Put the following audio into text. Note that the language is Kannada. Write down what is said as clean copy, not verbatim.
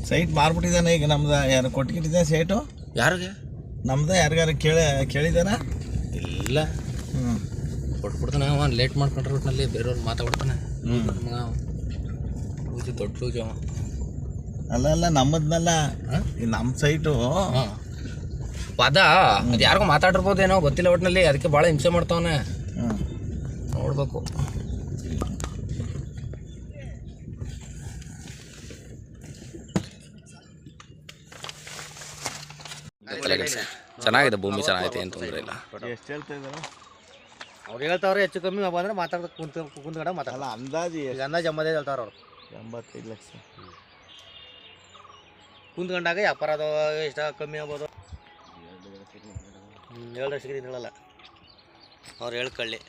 ಸೈಟ್ ಮಾರ್ಬಿಟ್ಟಿದ್ದಾನೆ ಈಗ. ನಮ್ದು ಯಾರು ಕೊಟ್ಕಿಟ್ಟಿದ್ದೆ ಸೈಟು? ಯಾರಿಗೆ? ನಮ್ದು ಯಾರಿಗಾರು ಕೇಳಿದಾನ? ಇಲ್ಲ. ಕೊಟ್ಬಿಡ್ತಾನೆ ಅವ. ಲೇಟ್ ಮಾಡ್ಕೊಂಡ್ರೆ ಒಟ್ಟಿನಲ್ಲಿ ಬೇರೆಯವ್ರು ಮಾತಾಡ್ತಾನೆ. ಪೂಜೆ ದೊಡ್ಡ ಪೂಜೆ ಅವ. ಅಲ್ಲ ನಮ್ಮದ್ನಲ್ಲ, ನಮ್ಮ ಸೈಟು ಪದ ಅದು ಯಾರಿಗೂ ಮಾತಾಡಿರ್ಬೋದೇನೋ ಗೊತ್ತಿಲ್ಲ. ಒಟ್ಟಿನಲ್ಲಿ ಅದಕ್ಕೆ ಭಾಳ ಹಿಂಸೆ ಮಾಡ್ತಾವನೆ. ನೋಡ್ಬೇಕು. ಚೆನ್ನಾಗಿದೆ, ಭೂಮಿ ಚೆನ್ನಾಗೈತೆ, ಏನು ತೊಂದರೆ ಇಲ್ಲ. ಎಷ್ಟು ಹೇಳ್ತಾ ಇದ್ದಾರೆ? ಅವ್ರು ಹೇಳ್ತಾವ್ರೆ ಹೆಚ್ಚು ಕಮ್ಮಿ ಬಂದರೆ ಮಾತಾಡ್ದ ಕುಂತ್ಕಡೆ ಮಾತಾಡಲ್ಲ. ಅಂದಾಜು ಈಗ ಅಂದಾಜು 85 ಹೇಳ್ತಾವ್ರ ಅವ್ರು. 85 ಲಕ್ಷ ಕುಂತ್ಕೊಂಡಾಗ ವ್ಯಾಪಾರ ಅದು ಇಷ್ಟ ಕಮ್ಮಿ ಆಗ್ಬೋದು. 2 ಲಕ್ಷಕ್ಕೆ ಹೇಳಲ್ಲ ಅವ್ರು ಹೇಳ್ಕೊಳ್ಳಿ.